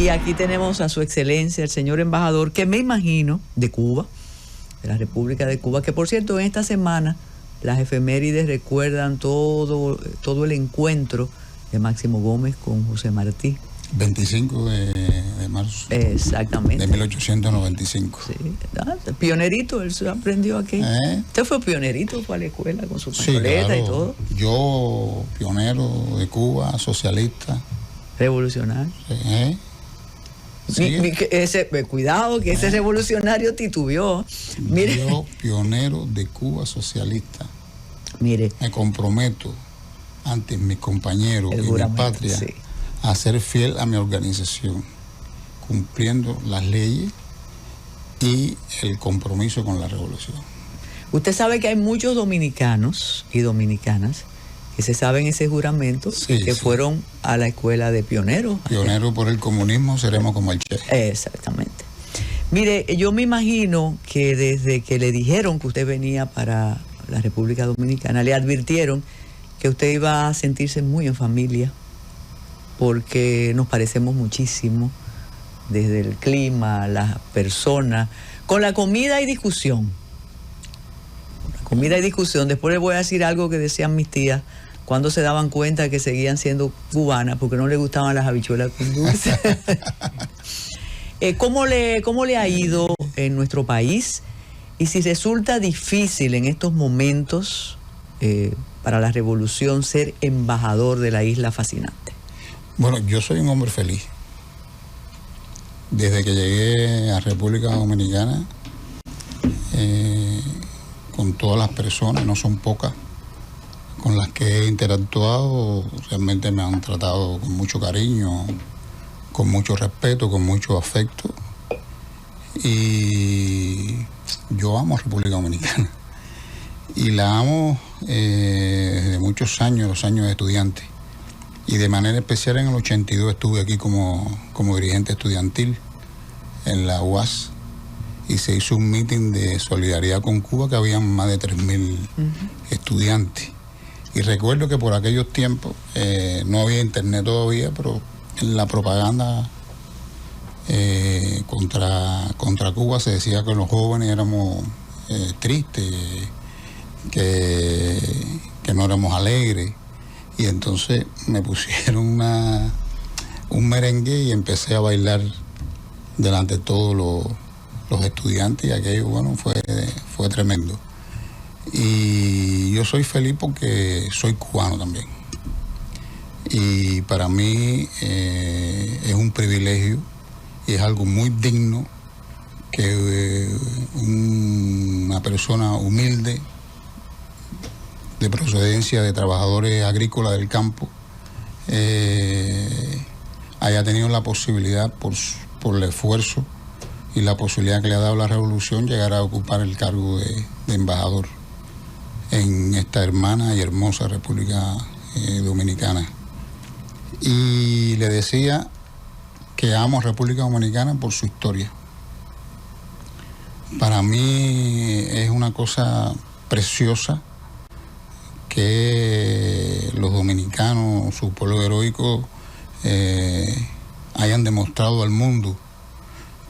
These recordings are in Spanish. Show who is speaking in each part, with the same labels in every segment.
Speaker 1: Y aquí tenemos a su excelencia, el señor embajador, que me imagino, de Cuba, de la República de Cuba, que por cierto en esta semana las efemérides recuerdan todo el encuentro de Máximo Gómez con José Martí.
Speaker 2: 25 de marzo.
Speaker 1: Exactamente.
Speaker 2: De 1895.
Speaker 1: Sí, pionerito, él se aprendió aquí. Usted fue pionerito, fue a la escuela con su pantoleta, sí, claro, y todo.
Speaker 2: Yo, pionero de Cuba, socialista.
Speaker 1: Revolucionario.
Speaker 2: Sí.
Speaker 1: Cuidado, que ese revolucionario titubeó. Mire.
Speaker 2: Yo, pionero de Cuba, socialista.
Speaker 1: Mire.
Speaker 2: Me comprometo ante mis compañeros y mi patria, sí, a ser fiel a mi organización, cumpliendo las leyes y el compromiso con la revolución.
Speaker 1: Usted sabe que hay muchos dominicanos y dominicanas que se saben ese juramento, sí, y que sí, fueron a la escuela de pioneros.
Speaker 2: Pioneros por el comunismo, seremos como el Che.
Speaker 1: Exactamente. Mire, yo me imagino que desde que le dijeron que usted venía para la República Dominicana, le advirtieron que usted iba a sentirse muy en familia, porque nos parecemos muchísimo, desde el clima, las personas, con la comida y discusión. Comida y discusión. Después les voy a decir algo que decían mis tías cuando se daban cuenta que seguían siendo cubanas porque no les gustaban las habichuelas con dulce. ¿Cómo le ha ido en nuestro país? Y si resulta difícil en estos momentos para la revolución ser embajador de la isla fascinante.
Speaker 2: Bueno, yo soy un hombre feliz. Desde que llegué a República Dominicana, con todas las personas, no son pocas, con las que he interactuado, realmente me han tratado con mucho cariño, con mucho respeto, con mucho afecto. Y yo amo a República Dominicana. Y la amo desde muchos años, los años de estudiante. Y de manera especial en el 82 estuve aquí como dirigente estudiantil en la UAS. Y se hizo un meeting de solidaridad con Cuba que habían más de 3.000 estudiantes. Y recuerdo que por aquellos tiempos no había internet todavía, pero en la propaganda contra Cuba se decía que los jóvenes éramos tristes, que no éramos alegres. Y entonces me pusieron un merengue y empecé a bailar delante de todos los estudiantes, y aquello, bueno, fue tremendo. Y yo soy feliz porque soy cubano también. Y para mí es un privilegio y es algo muy digno que una persona humilde, de procedencia de trabajadores agrícolas del campo, haya tenido la posibilidad, por el esfuerzo y la posibilidad que le ha dado la revolución, llegar a ocupar el cargo de embajador en esta hermana y hermosa República Dominicana. Y le decía que amo a República Dominicana por su historia. Para mí es una cosa preciosa que los dominicanos, su pueblo heroico, hayan demostrado al mundo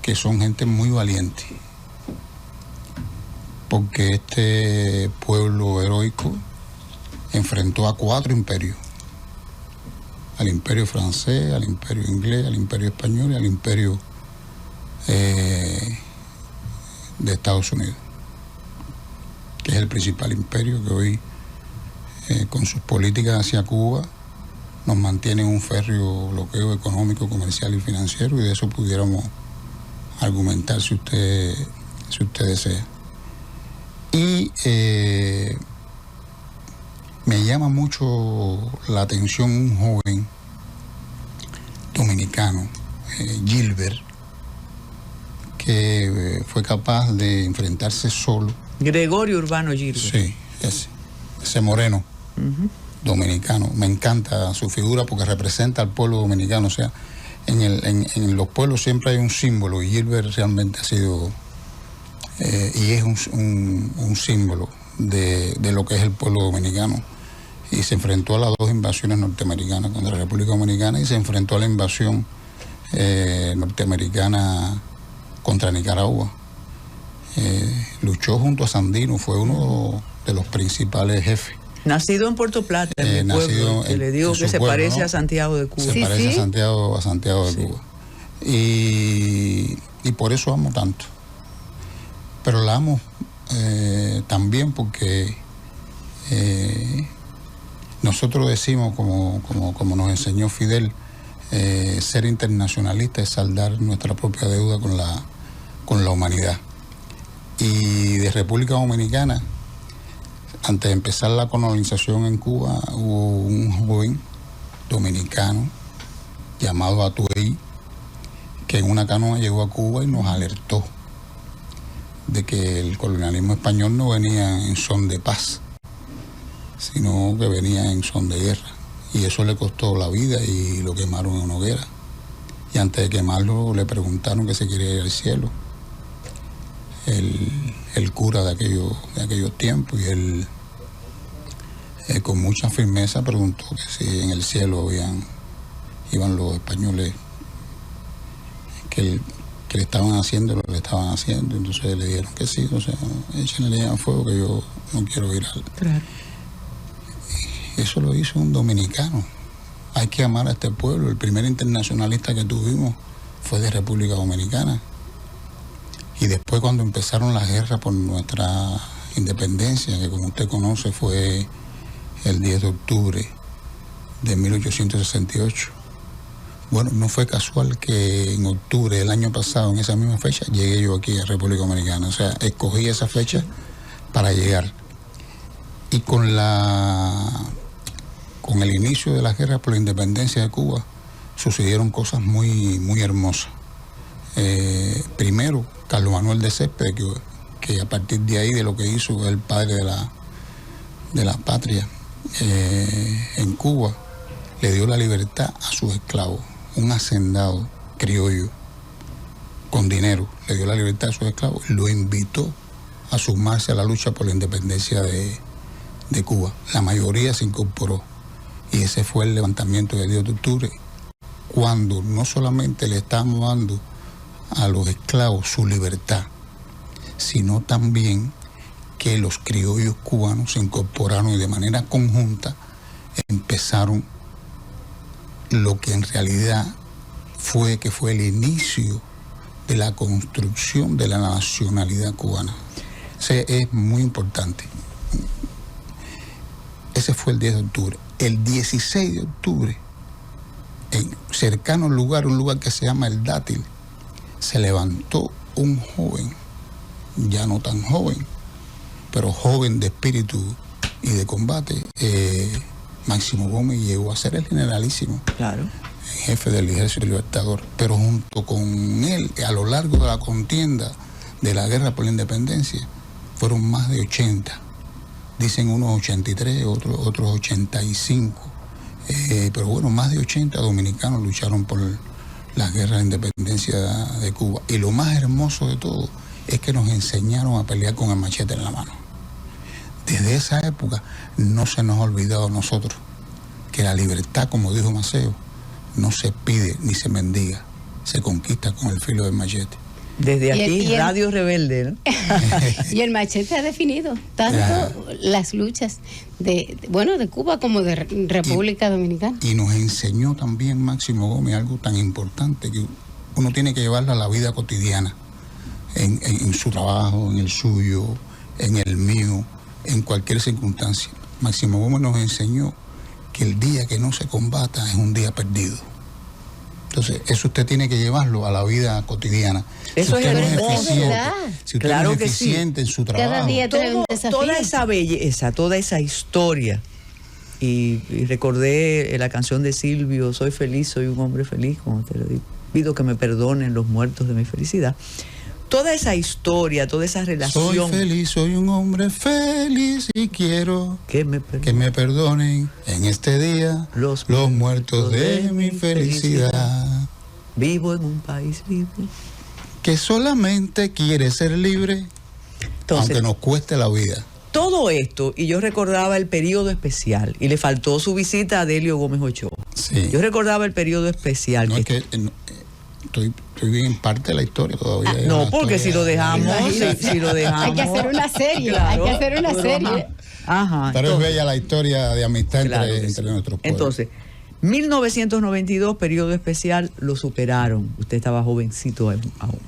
Speaker 2: que son gente muy valiente. Porque este pueblo heroico enfrentó a 4 imperios: al imperio francés, al imperio inglés, al imperio español y al imperio de Estados Unidos, que es el principal imperio que hoy, con sus políticas hacia Cuba, nos mantiene en un férreo bloqueo económico, comercial y financiero, y de eso pudiéramos argumentar si usted desea. Y me llama mucho la atención un joven dominicano, Gilbert, que fue capaz de enfrentarse solo.
Speaker 1: Gregorio Urbano Gilbert.
Speaker 2: Sí, ese moreno dominicano. Me encanta su figura porque representa al pueblo dominicano. O sea, en los pueblos siempre hay un símbolo, y Gilbert realmente ha sido y es un símbolo de lo que es el pueblo dominicano. Y se enfrentó a las 2 invasiones norteamericanas contra la República Dominicana, y se enfrentó a la invasión norteamericana contra Nicaragua. Luchó junto a Sandino, fue uno de los principales jefes.
Speaker 1: Nacido en Puerto Plata, en mi pueblo, que le digo que se
Speaker 2: pueblo,
Speaker 1: parece, ¿no?, a Santiago de Cuba.
Speaker 2: Se parece a Santiago de
Speaker 1: Sí.
Speaker 2: Cuba. Y por eso amo tanto. Pero la amo también porque nosotros decimos, como nos enseñó Fidel, ser internacionalista es saldar nuestra propia deuda con la humanidad. Y de República Dominicana, antes de empezar la colonización en Cuba, hubo un joven dominicano llamado Atuey, que en una canoa llegó a Cuba y nos alertó de que el colonialismo español no venía en son de paz, sino que venía en son de guerra. Y eso le costó la vida y lo quemaron en una hoguera. Y antes de quemarlo le preguntaron que se quería ir al cielo. El cura de aquellos tiempos, y él con mucha firmeza preguntó que si en el cielo iban los españoles que le estaban haciendo lo que le estaban haciendo. Entonces le dijeron que sí, o sea, échenle a fuego que yo no quiero ir al...
Speaker 1: Claro.
Speaker 2: Eso lo hizo un dominicano. Hay que amar a este pueblo. El primer internacionalista que tuvimos fue de República Dominicana. Y después, cuando empezaron las guerras por nuestra independencia, que como usted conoce fue el 10 de octubre de 1868, bueno, no fue casual que en octubre del año pasado, en esa misma fecha, llegué yo aquí a República Dominicana. O sea, escogí esa fecha para llegar. Y con el inicio de las guerras por la independencia de Cuba, sucedieron cosas muy, muy hermosas. Primero, Carlos Manuel de Céspedes, que a partir de ahí, de lo que hizo el padre de la patria en Cuba, le dio la libertad a sus esclavos. Un hacendado criollo con dinero le dio la libertad a sus esclavos y lo invitó a sumarse a la lucha por la independencia de Cuba. La mayoría se incorporó y ese fue el levantamiento del 10 de octubre, cuando no solamente le estábamos dando a los esclavos su libertad, sino también que los criollos cubanos se incorporaron y de manera conjunta empezaron lo que en realidad fue el inicio de la construcción de la nacionalidad cubana. O sea, es muy importante. Ese fue el 10 de octubre. El 16 de octubre, en cercano lugar, un lugar que se llama El Dátil, se levantó un joven, ya no tan joven, pero joven de espíritu y de combate. Máximo Gómez llegó a ser el generalísimo,
Speaker 1: Claro.
Speaker 2: jefe del Ejército Libertador, pero junto con él, a lo largo de la contienda de la guerra por la independencia, fueron más de 80. Dicen unos 83, otros 85. Pero bueno, más de 80 dominicanos lucharon por las guerras de independencia de Cuba. Y lo más hermoso de todo es que nos enseñaron a pelear con el machete en la mano. Desde esa época no se nos ha olvidado a nosotros que la libertad, como dijo Maceo, no se pide ni se mendiga, se conquista con el filo del machete.
Speaker 1: Desde aquí, Radio Rebelde, ¿no?
Speaker 3: Y el machete ha definido tanto las luchas de Cuba como de República Dominicana.
Speaker 2: Y nos enseñó también Máximo Gómez algo tan importante, que uno tiene que llevarlo a la vida cotidiana, en su trabajo, en el suyo, en el mío, en cualquier circunstancia. Máximo Gómez nos enseñó que el día que no se combata es un día perdido. Entonces, eso usted tiene que llevarlo a la vida cotidiana.
Speaker 1: Eso
Speaker 2: si
Speaker 1: es
Speaker 2: eficiente, si usted
Speaker 1: claro
Speaker 2: no es
Speaker 1: que sí.
Speaker 2: eficiente en su trabajo.
Speaker 3: Cada día trae un desafío.
Speaker 1: Toda esa belleza, toda esa historia. Y recordé la canción de Silvio, Soy feliz, soy un hombre feliz, como te lo digo. Pido que me perdonen los muertos de mi felicidad. Toda esa historia, toda esa relación.
Speaker 2: Soy feliz, soy un hombre feliz y quiero
Speaker 1: que me
Speaker 2: perdonen en este día los muertos de mi felicidad.
Speaker 1: Vivo en un país libre
Speaker 2: que solamente quiere ser libre. Entonces, aunque nos cueste la vida.
Speaker 1: Todo esto, y yo recordaba el periodo especial, y le faltó su visita a Delio Gómez Ochoa.
Speaker 2: Sí.
Speaker 1: Yo recordaba el periodo especial.
Speaker 2: No, estoy bien en parte de la historia todavía.
Speaker 1: No, porque si lo dejamos, si lo dejamos...
Speaker 3: Hay que hacer una serie,
Speaker 1: Claro,
Speaker 3: hay que hacer una serie.
Speaker 1: Ajá.
Speaker 2: Pero
Speaker 1: entonces,
Speaker 2: es bella la historia de amistad
Speaker 1: claro
Speaker 2: entre nuestros pueblos.
Speaker 1: Entonces, 1992, periodo especial, lo superaron. Usted estaba jovencito aún.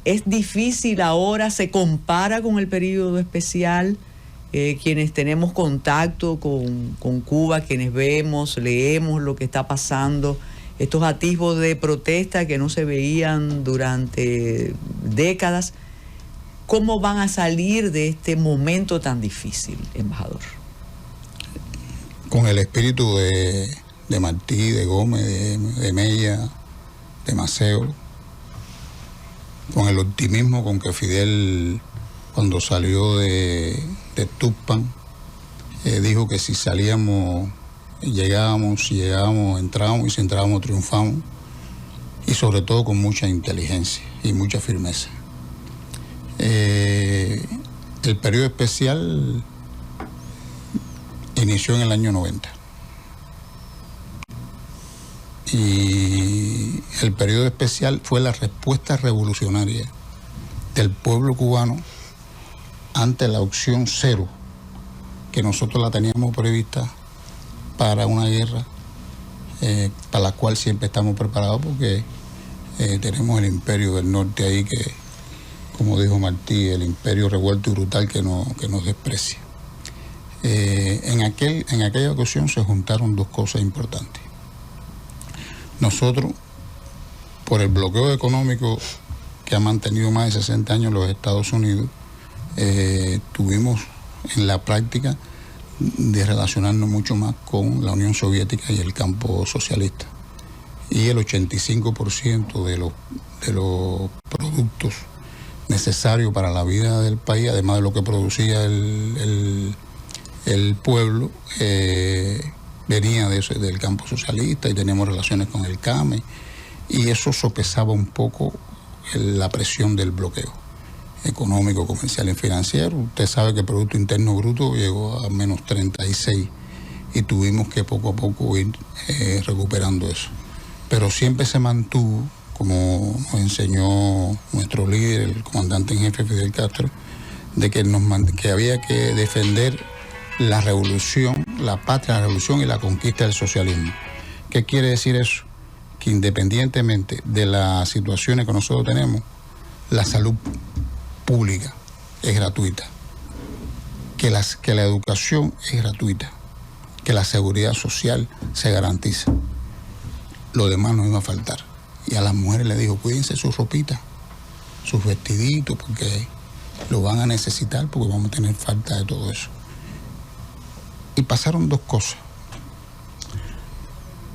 Speaker 1: Es difícil ahora, se compara con el periodo especial. Quienes tenemos contacto con Cuba, quienes vemos, leemos lo que está pasando, estos atisbos de protesta que no se veían durante décadas, ¿cómo van a salir de este momento tan difícil, embajador?
Speaker 2: Con el espíritu de Martí, de Gómez, de Mella, de Maceo, con el optimismo con que Fidel, cuando salió de Tuxpan, dijo que si salíamos, llegábamos, entrábamos, y si entrábamos, triunfamos, y sobre todo con mucha inteligencia y mucha firmeza. El periodo especial inició en el año 90. Y el periodo especial fue la respuesta revolucionaria del pueblo cubano ante la opción cero, que nosotros la teníamos prevista para una guerra, para la cual siempre estamos preparados, porque tenemos el imperio del norte ahí que, como dijo Martí, el imperio revuelto y brutal que nos desprecia. En aquella ocasión se juntaron dos cosas importantes. Nosotros, por el bloqueo económico que ha mantenido más de 60 años los Estados Unidos, tuvimos en la práctica de relacionarnos mucho más con la Unión Soviética y el campo socialista. Y el 85% de los productos necesarios para la vida del país, además de lo que producía el pueblo, venía del campo socialista, y teníamos relaciones con el CAME, y eso sopesaba un poco la presión del bloqueo económico, comercial y financiero. Usted sabe que el Producto Interno Bruto llegó a menos 36 y tuvimos que poco a poco ir recuperando eso. Pero siempre se mantuvo, como nos enseñó nuestro líder, el comandante en jefe Fidel Castro, de que había que defender la revolución, la patria, la revolución y la conquista del socialismo. ¿Qué quiere decir eso? Que independientemente de las situaciones que nosotros tenemos, la salud pública es gratuita, que la educación es gratuita, que la seguridad social se garantiza. Lo demás no iba a faltar. Y a las mujeres les dijo, cuídense sus ropitas, sus vestiditos, porque lo van a necesitar, porque vamos a tener falta de todo eso. Y pasaron dos cosas.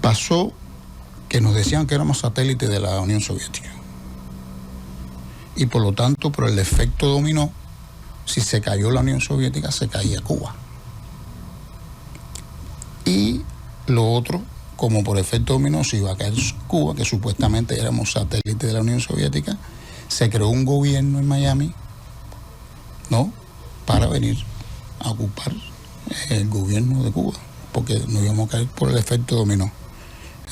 Speaker 2: Pasó que nos decían que éramos satélites de la Unión Soviética. Y por lo tanto, por el efecto dominó, si se cayó la Unión Soviética, se caía Cuba. Y lo otro, como por efecto dominó, se iba a caer Cuba, que supuestamente éramos satélites de la Unión Soviética, se creó un gobierno en Miami, ¿no?, para venir a ocupar el gobierno de Cuba, porque nos íbamos a caer por el efecto dominó.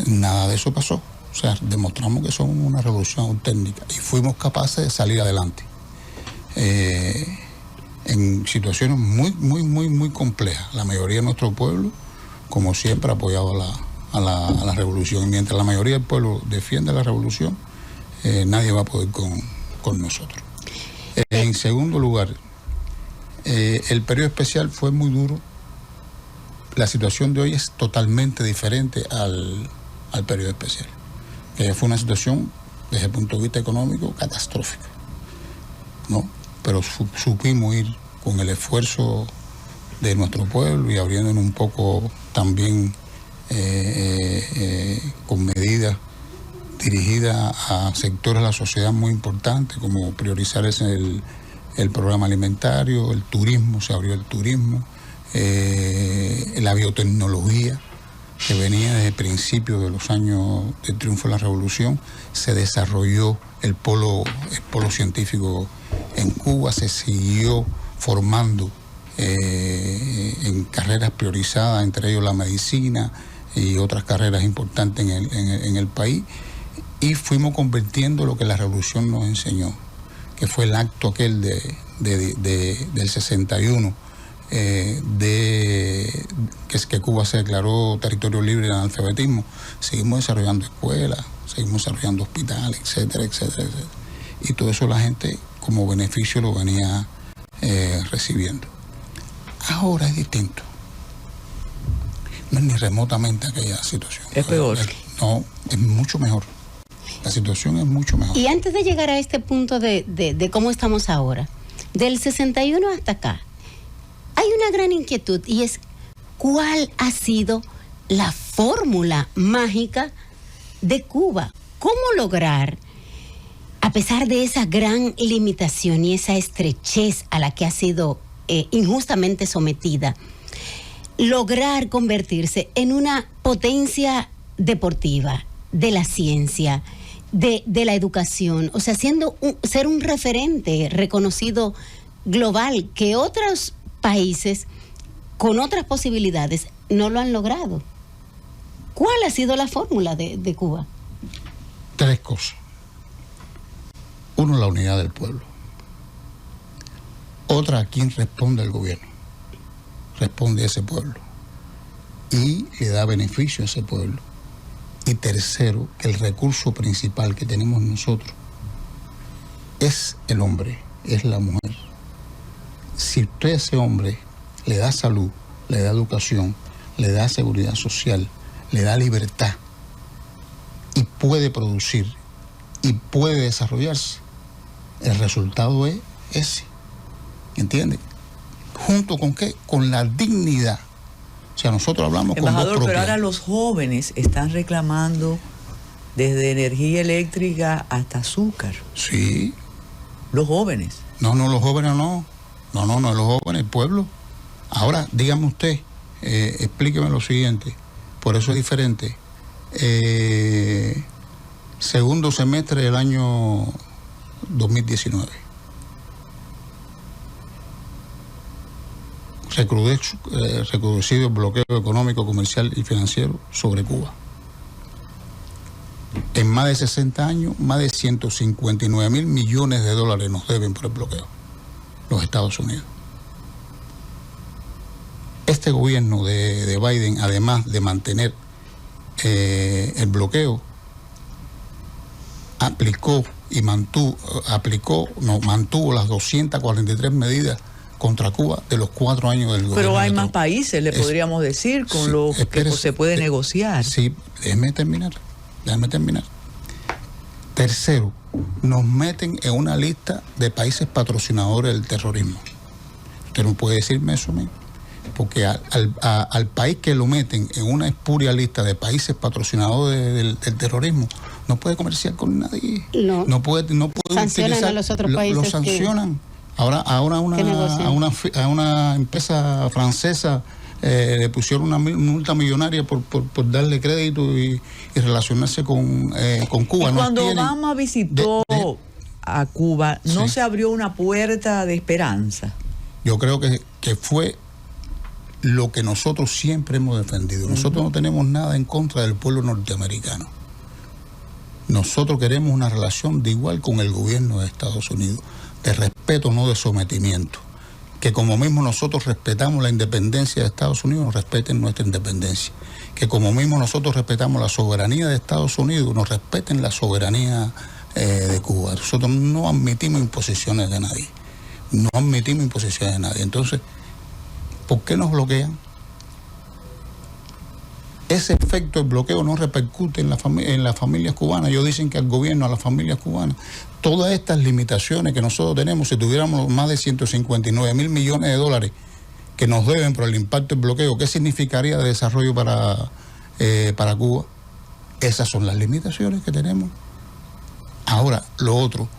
Speaker 2: Nada de eso pasó. O sea, demostramos que somos una revolución auténtica y fuimos capaces de salir adelante en situaciones muy complejas. La mayoría de nuestro pueblo, como siempre, ha apoyado a la revolución. Y mientras la mayoría del pueblo defiende la revolución, nadie va a poder con nosotros. En segundo lugar, el periodo especial fue muy duro. La situación de hoy es totalmente diferente al periodo especial. Fue una situación, desde el punto de vista económico, catastrófica, ¿no? Pero supimos ir con el esfuerzo de nuestro pueblo y abriéndonos un poco también con medidas dirigidas a sectores de la sociedad muy importantes, como priorizar el programa alimentario, el turismo, se abrió el turismo, la biotecnología, que venía desde el principio de los años del triunfo de la revolución. Se desarrolló el polo científico en Cuba, se siguió formando en carreras priorizadas, entre ellos la medicina y otras carreras importantes en el país, y fuimos convirtiendo lo que la revolución nos enseñó, que fue el acto aquel del 61, que Cuba se declaró territorio libre del analfabetismo. Seguimos desarrollando escuelas, seguimos desarrollando hospitales, etcétera, etcétera, etcétera. Y todo eso la gente como beneficio lo venía recibiendo. Ahora es distinto. No es ni remotamente aquella situación.
Speaker 1: Es peor.
Speaker 2: No, es mucho mejor. La situación es mucho mejor.
Speaker 3: Y antes de llegar a este punto de cómo estamos ahora, del 61 hasta acá, hay una gran inquietud y es ¿cuál ha sido la fórmula mágica de Cuba? ¿Cómo lograr, a pesar de esa gran limitación y esa estrechez a la que ha sido injustamente sometida, lograr convertirse en una potencia deportiva, de la ciencia, de la educación, o sea, ser un referente reconocido global que otros países con otras posibilidades no lo han logrado? ¿Cuál ha sido la fórmula de Cuba?
Speaker 2: 3 cosas. 1, la unidad del pueblo. Otra, ¿a quién responde el gobierno? Responde a ese pueblo y le da beneficio a ese pueblo. Y tercero, que el recurso principal que tenemos nosotros es el hombre, es la mujer. Si usted a ese hombre le da salud, le da educación, le da seguridad social, le da libertad y puede producir y puede desarrollarse, el resultado es ese. ¿Entiende? ¿Junto con qué? Con la dignidad. O sea, nosotros hablamos con voz propia.
Speaker 1: Pero ahora los jóvenes están reclamando desde energía eléctrica hasta azúcar.
Speaker 2: Sí.
Speaker 1: Los jóvenes.
Speaker 2: No, los jóvenes no. No, los jóvenes, el pueblo. Ahora, dígame usted, explíqueme lo siguiente. Por eso es diferente. Segundo semestre del año 2019. Recrudecido el bloqueo económico, comercial y financiero sobre Cuba. En más de 60 años, más de 159 mil millones de dólares nos deben por el bloqueo los Estados Unidos. Este gobierno de Biden, además de mantener el bloqueo, mantuvo las 243 medidas contra Cuba de los 4 años del gobierno.
Speaker 1: Pero hay más países, le podríamos decir, con
Speaker 2: sí,
Speaker 1: los que se puede negociar.
Speaker 2: Sí, déjeme terminar. Tercero, nos meten en una lista de países patrocinadores del terrorismo. Usted no puede decirme eso a mí, porque al país que lo meten en una espuria lista de países patrocinadores del terrorismo, no puede comerciar con nadie. No puede
Speaker 3: sancionan
Speaker 2: utilizar,
Speaker 3: a los otros países.
Speaker 2: Lo sancionan. Ahora a una empresa francesa le pusieron una multa millonaria por darle crédito y relacionarse con Cuba.
Speaker 1: Y cuando Obama visitó a Cuba, ¿no se abrió una puerta de esperanza?
Speaker 2: Yo creo que fue lo que nosotros siempre hemos defendido. Nosotros no tenemos nada en contra del pueblo norteamericano. Nosotros queremos una relación de igual con el gobierno de Estados Unidos, de respeto, no de sometimiento. Que como mismo nosotros respetamos la independencia de Estados Unidos, nos respeten nuestra independencia. Que como mismo nosotros respetamos la soberanía de Estados Unidos, nos respeten la soberanía de Cuba. Nosotros no admitimos imposiciones de nadie. Entonces, ¿por qué nos bloquean? Ese efecto del bloqueo no repercute en las familias cubanas. Ellos dicen que al gobierno, a las familias cubanas, todas estas limitaciones que nosotros tenemos, si tuviéramos más de 159 mil millones de dólares que nos deben por el impacto del bloqueo, ¿qué significaría de desarrollo para Cuba? Esas son las limitaciones que tenemos. Ahora, lo otro,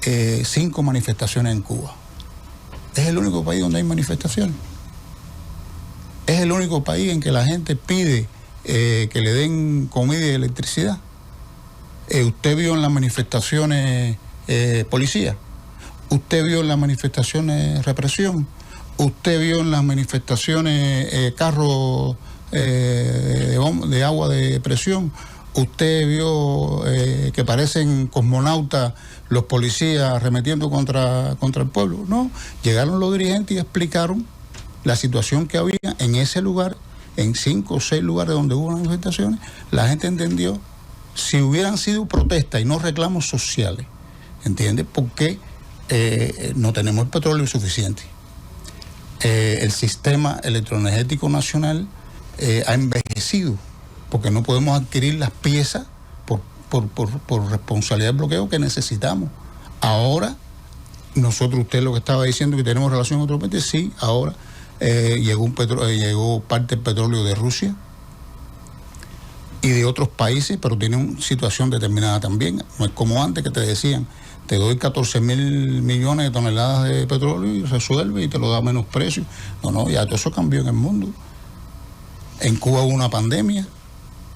Speaker 2: 5 manifestaciones en Cuba. Es el único país donde hay manifestaciones. Es el único país en que la gente pide que le den comida y electricidad. Usted vio en las manifestaciones policía, usted vio en las manifestaciones represión, usted vio en las manifestaciones carros de agua de presión, Usted vio que parecen cosmonautas los policías arremetiendo contra el pueblo. No, llegaron los dirigentes y explicaron la situación que había en ese lugar, en 5 o 6 lugares donde hubo manifestaciones. La gente entendió. Si hubieran sido protestas y no reclamos sociales, ¿entiendes? Porque no tenemos el petróleo suficiente. El sistema electroenergético nacional ha envejecido, porque no podemos adquirir las piezas por responsabilidad del bloqueo que necesitamos. Ahora, nosotros, usted lo que estaba diciendo, que tenemos relación con otros países, sí, ahora llegó parte del petróleo de Rusia y de otros países, pero tiene una situación determinada también. No es como antes que te decían, te doy 14.000 millones de toneladas de petróleo y resuelve y te lo da a menos precio. No, ya todo eso cambió en el mundo. En Cuba hubo una pandemia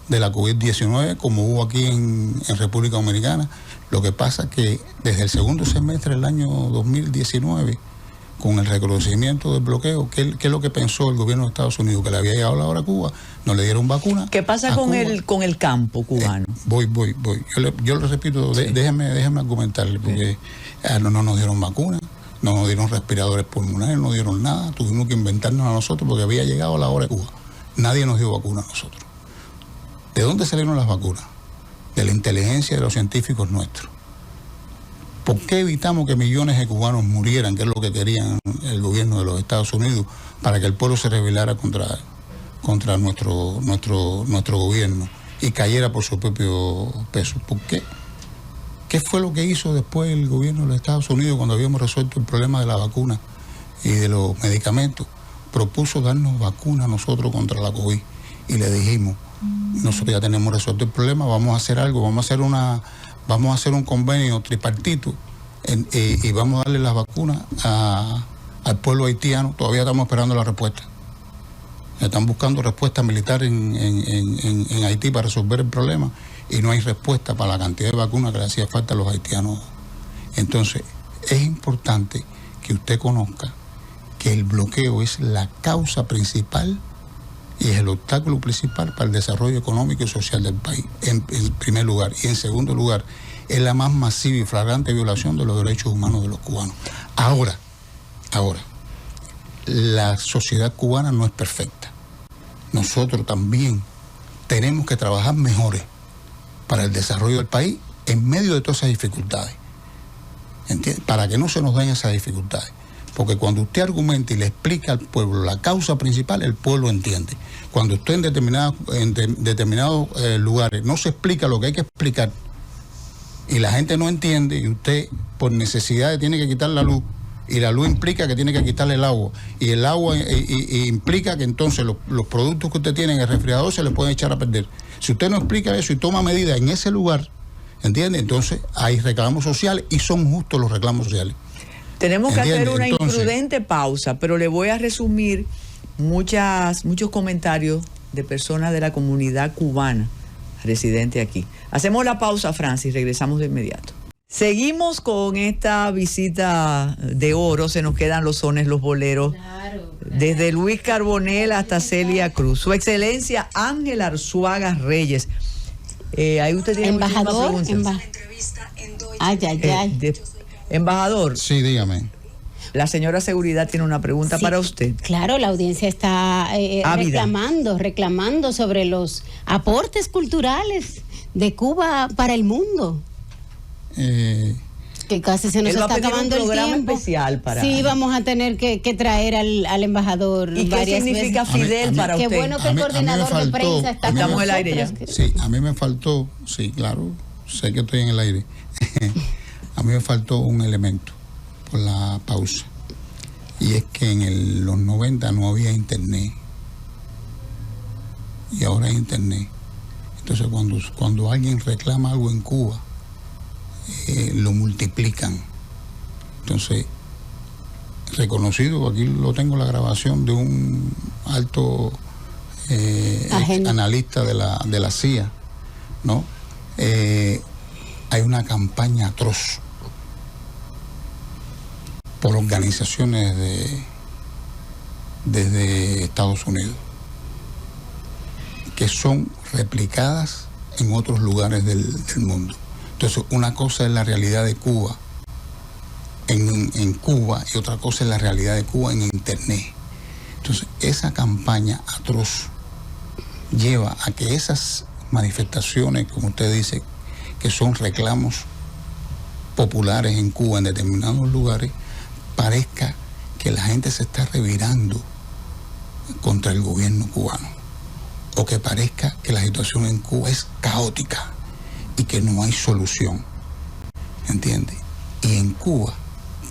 Speaker 2: de la COVID-19, como hubo aquí en República Dominicana. Lo que pasa es que desde el segundo semestre del año 2019, con el reconocimiento del bloqueo, ¿qué es lo que pensó el gobierno de Estados Unidos? Que le había llegado la hora a Cuba, no le dieron vacuna.
Speaker 1: ¿Qué pasa con el campo cubano?
Speaker 2: Voy. Yo le repito, sí. déjeme argumentarle, porque no nos dieron vacuna, no nos dieron respiradores pulmonares, no nos dieron nada, tuvimos que inventarnos a nosotros porque había llegado la hora de Cuba. Nadie nos dio vacuna a nosotros. ¿De dónde salieron las vacunas? De la inteligencia de los científicos nuestros. ¿Por qué evitamos que millones de cubanos murieran, que es lo que querían el gobierno de los Estados Unidos, para que el pueblo se rebelara contra nuestro gobierno y cayera por su propio peso? ¿Por qué? ¿Qué fue lo que hizo después el gobierno de los Estados Unidos cuando habíamos resuelto el problema de la vacuna y de los medicamentos? Propuso darnos vacunas nosotros contra la COVID y le dijimos, nosotros ya tenemos resuelto el problema, vamos a hacer algo, vamos a hacer un convenio tripartito y vamos a darle las vacunas al pueblo haitiano. Todavía estamos esperando la respuesta. Están buscando respuesta militar en Haití para resolver el problema y no hay respuesta para la cantidad de vacunas que le hacía falta a los haitianos. Entonces, es importante que usted conozca que el bloqueo es la causa principal y es el obstáculo principal para el desarrollo económico y social del país, en primer lugar. Y en segundo lugar, es la más masiva y flagrante violación de los derechos humanos de los cubanos. Ahora, la sociedad cubana no es perfecta. Nosotros también tenemos que trabajar mejores para el desarrollo del país en medio de todas esas dificultades. ¿Entiendes? Para que no se nos dañen esas dificultades. Porque cuando usted argumenta y le explica al pueblo la causa principal, el pueblo entiende. Cuando usted en determinados lugares no se explica lo que hay que explicar y la gente no entiende y usted por necesidades tiene que quitar la luz y la luz implica que tiene que quitarle el agua y el agua implica que entonces los productos que usted tiene en el refrigerador se le pueden echar a perder. Si usted no explica eso y toma medidas en ese lugar, ¿entiende? Entonces hay reclamos sociales y son justos los reclamos sociales.
Speaker 1: Tenemos que hacer una imprudente pausa, pero le voy a resumir muchos comentarios de personas de la comunidad cubana residente aquí. Hacemos la pausa, Francis, regresamos de inmediato. Seguimos con esta visita de oro, se nos quedan los sones, los boleros, desde Luis Carbonell hasta Celia Cruz. Su Excelencia Ángel Arzuaga Reyes. Ahí usted tiene
Speaker 3: embajador.
Speaker 1: Embajador.
Speaker 2: Sí, dígame.
Speaker 1: La señora Seguridad tiene una pregunta para usted.
Speaker 3: Claro, la audiencia está reclamando sobre los aportes culturales de Cuba para el mundo. Que casi se nos está acabando el tiempo.
Speaker 1: Especial para...
Speaker 3: Sí, vamos a tener que traer al embajador.
Speaker 1: ¿Y qué significa Fidel para usted?
Speaker 3: Qué bueno que el coordinador de prensa está con nosotros.
Speaker 1: Estamos en el aire ya.
Speaker 2: Sí, a mí me faltó, sí, claro, sé que estoy en el aire. A mí me faltó un elemento por la pausa. Y es que en los 90 no había internet. Y ahora hay internet. Entonces cuando alguien reclama algo en Cuba, lo multiplican. Entonces, reconocido, aquí lo tengo la grabación de un alto analista de la CIA, ¿no? Hay una campaña atroz por organizaciones desde Estados Unidos que son replicadas en otros lugares del mundo. Entonces, una cosa es la realidad de Cuba en Cuba y otra cosa es la realidad de Cuba en Internet. Entonces, esa campaña atroz lleva a que esas manifestaciones, como usted dice, que son reclamos populares en Cuba, en determinados lugares, parezca que la gente se está revirando contra el gobierno cubano, o que parezca que la situación en Cuba es caótica y que no hay solución, ¿entiende? Y en Cuba,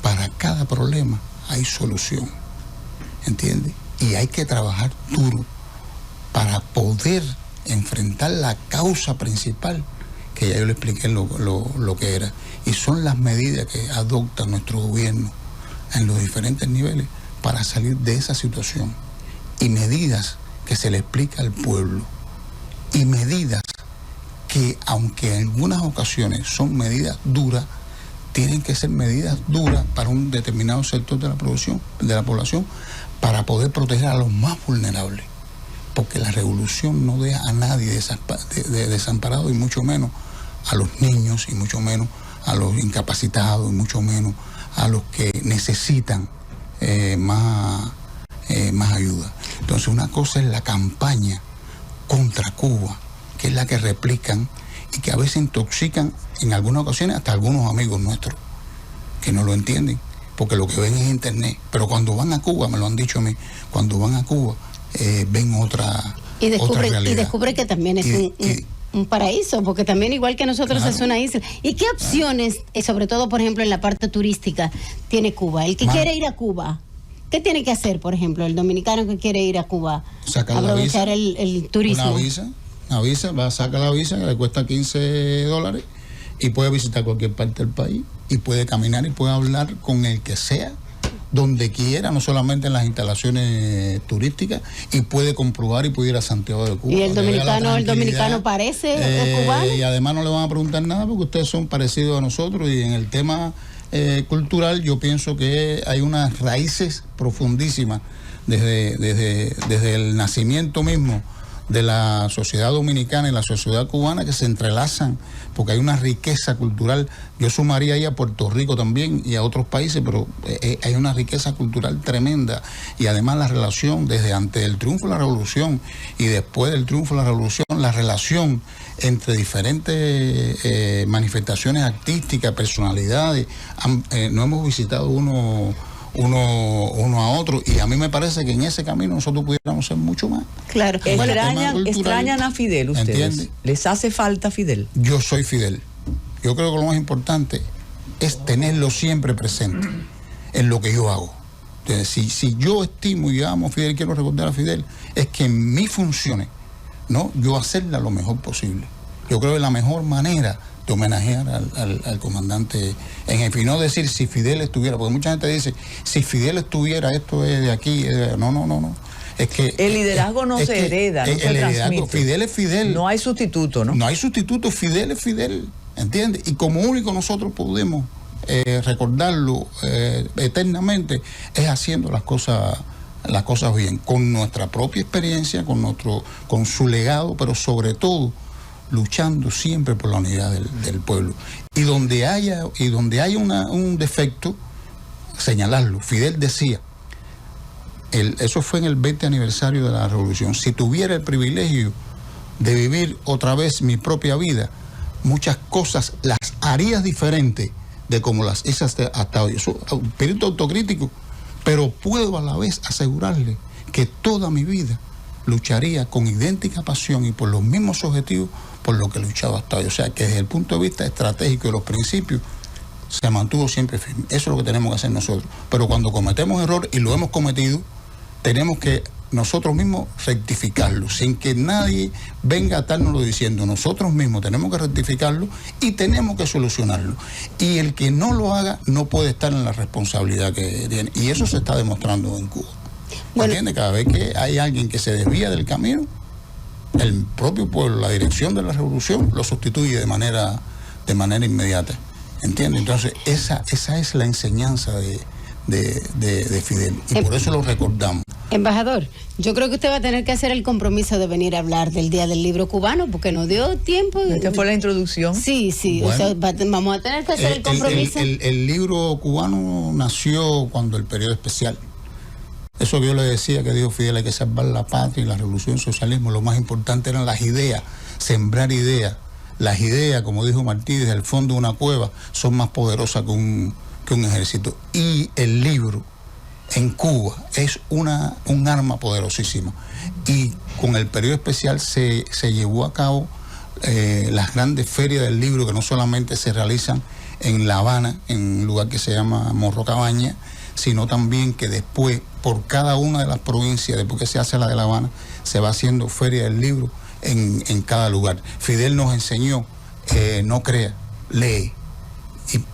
Speaker 2: para cada problema hay solución, ¿entiende? Y hay que trabajar duro para poder enfrentar la causa principal, que ya yo le expliqué lo que era, y son las medidas que adopta nuestro gobierno en los diferentes niveles para salir de esa situación, y medidas que se le explica al pueblo, y medidas que, aunque en algunas ocasiones son medidas duras, tienen que ser medidas duras para un determinado sector de la población, para poder proteger a los más vulnerables, porque la revolución no deja a nadie desamparado, y mucho menos a los niños, y mucho menos a los incapacitados, y mucho menos a los que necesitan más ayuda. Entonces, una cosa es la campaña contra Cuba, que es la que replican y que a veces intoxican en algunas ocasiones hasta algunos amigos nuestros que no lo entienden, porque lo que ven es Internet. Pero cuando van a Cuba, me lo han dicho a mí, cuando van a Cuba ven otra realidad.
Speaker 3: Y descubre que también es un paraíso, porque también igual que nosotros, claro, es una isla. ¿Y qué opciones, sobre todo por ejemplo en la parte turística, tiene Cuba? El que quiere ir a Cuba, ¿qué tiene que hacer, por ejemplo, el dominicano que quiere ir a Cuba?
Speaker 2: Sacar
Speaker 3: aprovechar
Speaker 2: la visa,
Speaker 3: el turismo.
Speaker 2: Una visa, va a sacar la visa que le cuesta $15 y puede visitar cualquier parte del país y puede caminar y puede hablar con el que sea, donde quiera, no solamente en las instalaciones turísticas, y puede comprobar y puede ir a Santiago de Cuba.
Speaker 3: Y el dominicano parece cubano.
Speaker 2: Y además no le van a preguntar nada porque ustedes son parecidos a nosotros, y en el tema cultural yo pienso que hay unas raíces profundísimas desde el nacimiento mismo de la sociedad dominicana y la sociedad cubana, que se entrelazan, porque hay una riqueza cultural. Yo sumaría ahí a Puerto Rico también y a otros países, pero hay una riqueza cultural tremenda, y además la relación desde antes del triunfo de la revolución y después del triunfo de la revolución, la relación entre diferentes manifestaciones artísticas, personalidades. No hemos visitado uno a otro, y a mí me parece que en ese camino nosotros pudiéramos ser mucho más.
Speaker 3: Claro.
Speaker 1: Extrañan a Fidel ustedes. ¿Entiende? ¿Les hace falta Fidel?
Speaker 2: Yo soy Fidel. Yo creo que lo más importante es tenerlo siempre presente en lo que yo hago. Entonces, si yo estimo y amo a Fidel y quiero recordar a Fidel, es que en mis funciones, ¿no?, yo hacerla lo mejor posible. Yo creo que la mejor manera de homenajear al comandante en jefe, y no decir si Fidel estuviera, porque mucha gente dice, si Fidel estuviera, esto es de aquí, no. Es que
Speaker 1: el liderazgo no se hereda, no se transmite.
Speaker 2: Fidel es Fidel.
Speaker 1: No hay sustituto, ¿no?
Speaker 2: No hay sustituto, Fidel es Fidel, ¿entiendes? Y como único nosotros podemos recordarlo eternamente es haciendo las cosas bien, con nuestra propia experiencia, con su legado, pero sobre todo luchando siempre por la unidad del pueblo. Y donde haya un defecto, señalarlo. Fidel decía, eso fue en el 20 aniversario de la revolución, si tuviera el privilegio de vivir otra vez mi propia vida, muchas cosas las haría diferente de como las hice hasta hoy. Eso es un espíritu autocrítico, pero puedo a la vez asegurarle que toda mi vida lucharía con idéntica pasión y por los mismos objetivos por lo que he luchado hasta hoy. O sea, que desde el punto de vista estratégico y los principios se mantuvo siempre firme. Eso es lo que tenemos que hacer nosotros. Pero cuando cometemos errores, y lo hemos cometido, tenemos que nosotros mismos rectificarlo, sin que nadie venga a estarnoslo diciendo. Nosotros mismos tenemos que rectificarlo y tenemos que solucionarlo. Y el que no lo haga no puede estar en la responsabilidad que tiene. Y eso se está demostrando en Cuba. ¿Entiendes? Cada vez que hay alguien que se desvía del camino, el propio pueblo, la dirección de la revolución, lo sustituye de manera inmediata. ¿Entiendes? Entonces, esa es la enseñanza de de Fidel. Y por eso lo recordamos.
Speaker 3: Embajador, yo creo que usted va a tener que hacer el compromiso de venir a hablar del Día del Libro Cubano, porque nos dio tiempo.
Speaker 1: Esta fue la introducción.
Speaker 3: Sí,
Speaker 2: Bueno,
Speaker 3: o sea, vamos a tener que hacer el compromiso.
Speaker 2: El libro cubano nació cuando el periodo especial. Eso que yo le decía, que dijo Fidel, hay que salvar la patria y la revolución, el socialismo. Lo más importante eran las ideas, sembrar ideas. Las ideas, como dijo Martí, desde el fondo de una cueva, son más poderosas que un ejército. Y el libro en Cuba es un arma poderosísima. Y con el periodo especial se llevó a cabo las grandes ferias del libro, que no solamente se realizan en La Habana, en un lugar que se llama Morro Cabaña, sino también que después, por cada una de las provincias, después que se hace la de La Habana, se va haciendo feria del libro en cada lugar. Fidel nos enseñó, no crea, lee.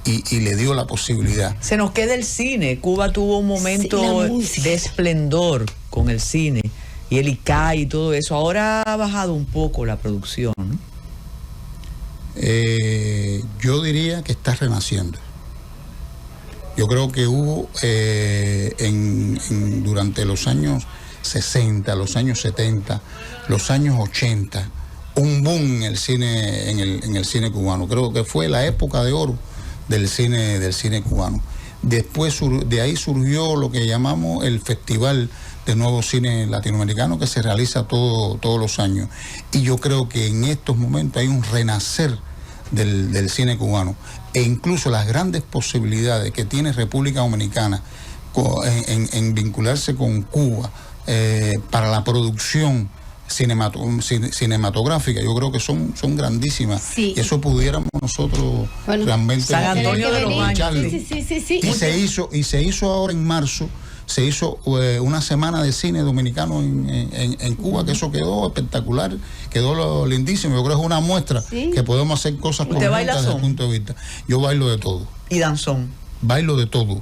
Speaker 2: Y le dio la posibilidad.
Speaker 1: Se nos queda el cine. Cuba tuvo un momento de esplendor con el cine y el ICAI y todo eso. Ahora ha bajado un poco la producción, ¿no?
Speaker 2: Yo diría que está renaciendo. Yo creo que hubo durante los años 60, los años 70, los años 80, un boom en el cine, en el cine cubano. Creo que fue la época de oro del cine cubano. Después de ahí surgió lo que llamamos el Festival de Nuevo Cine Latinoamericano, que se realiza todos los años. Y yo creo que en estos momentos hay un renacer del cine cubano. E incluso las grandes posibilidades que tiene República Dominicana en vincularse con Cuba para la producción cinematográfica, yo creo que son grandísimas.
Speaker 3: Sí.
Speaker 2: Y eso pudiéramos nosotros realmente
Speaker 1: San Antonio de los Ángeles.
Speaker 3: Sí.
Speaker 2: Y se hizo ahora en marzo, se hizo una semana de cine dominicano en Cuba, que eso quedó espectacular, quedó lindísimo. Yo creo que es una muestra que podemos hacer cosas conjuntas desde el punto de vista. Yo bailo de todo.
Speaker 1: Y danzón.
Speaker 2: Bailo de todo.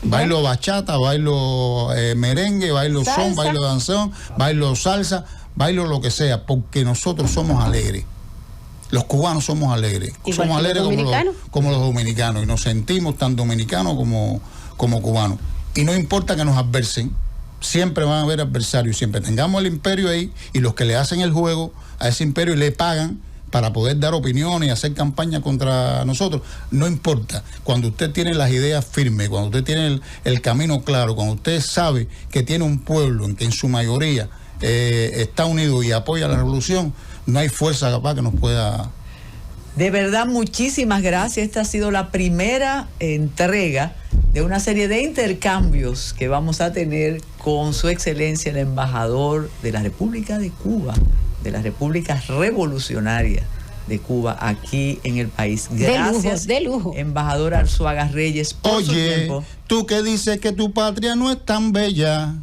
Speaker 2: Bailo bachata, bailo merengue, bailo salsa, son, bailo danzón, bailo salsa, bailo lo que sea, porque nosotros somos alegres. Los cubanos somos alegres. Somos alegres como los dominicanos, y nos sentimos tan dominicanos como cubanos. Y no importa que nos adversen, siempre van a haber adversarios, siempre tengamos el imperio ahí, y los que le hacen el juego a ese imperio y le pagan para poder dar opiniones y hacer campaña contra nosotros, no importa. Cuando usted tiene las ideas firmes, cuando usted tiene el camino claro, cuando usted sabe que tiene un pueblo en que en su mayoría está unido y apoya la revolución, no hay fuerza capaz que nos pueda...
Speaker 1: De verdad, muchísimas gracias. Esta ha sido la primera entrega de una serie de intercambios que vamos a tener con Su Excelencia el Embajador de la República de Cuba, de la República Revolucionaria de Cuba, aquí en el país. Gracias,
Speaker 3: de lujo.
Speaker 1: Embajador Arzuaga Reyes, por su tiempo.
Speaker 2: Oye, tú que dices que tu patria no es tan bella,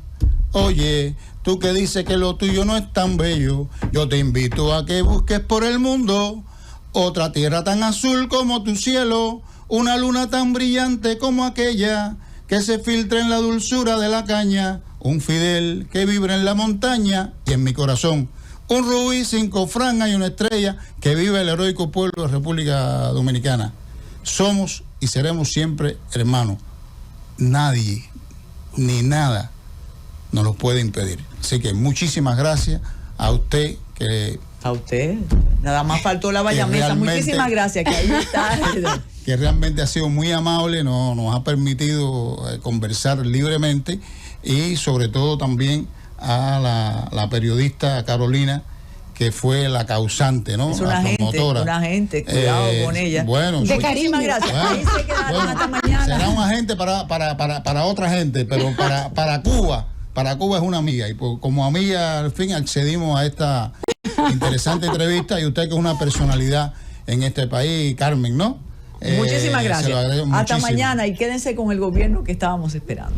Speaker 2: oye, tú que dices que lo tuyo no es tan bello, yo te invito a que busques por el mundo otra tierra tan azul como tu cielo, una luna tan brillante como aquella que se filtra en la dulzura de la caña, un Fidel que vibra en la montaña y en mi corazón, un rubí, 5 franjas y una estrella que vive el heroico pueblo de República Dominicana. Somos y seremos siempre hermanos. Nadie ni nada nos lo puede impedir. Así que muchísimas gracias a usted que...
Speaker 1: A usted, nada más faltó la bayamesa. Muchísimas gracias, que ahí está.
Speaker 2: Que realmente ha sido muy amable, nos ha permitido conversar libremente, y sobre todo también a la periodista Carolina, que fue la causante, ¿no?
Speaker 1: Es una gente, cuidado con ella.
Speaker 2: Bueno,
Speaker 1: muchísimas gracias. Ahí se quedaron hasta mañana.
Speaker 2: Será un agente para otra gente, pero para Cuba es una amiga, y como amiga al fin accedimos a esta interesante entrevista, y usted que es una personalidad en este país, Carmen, ¿no?
Speaker 1: Muchísimas gracias.
Speaker 2: Se lo agradezco
Speaker 1: hasta
Speaker 2: muchísimo.
Speaker 1: mañana, y quédense con el gobierno que estábamos esperando.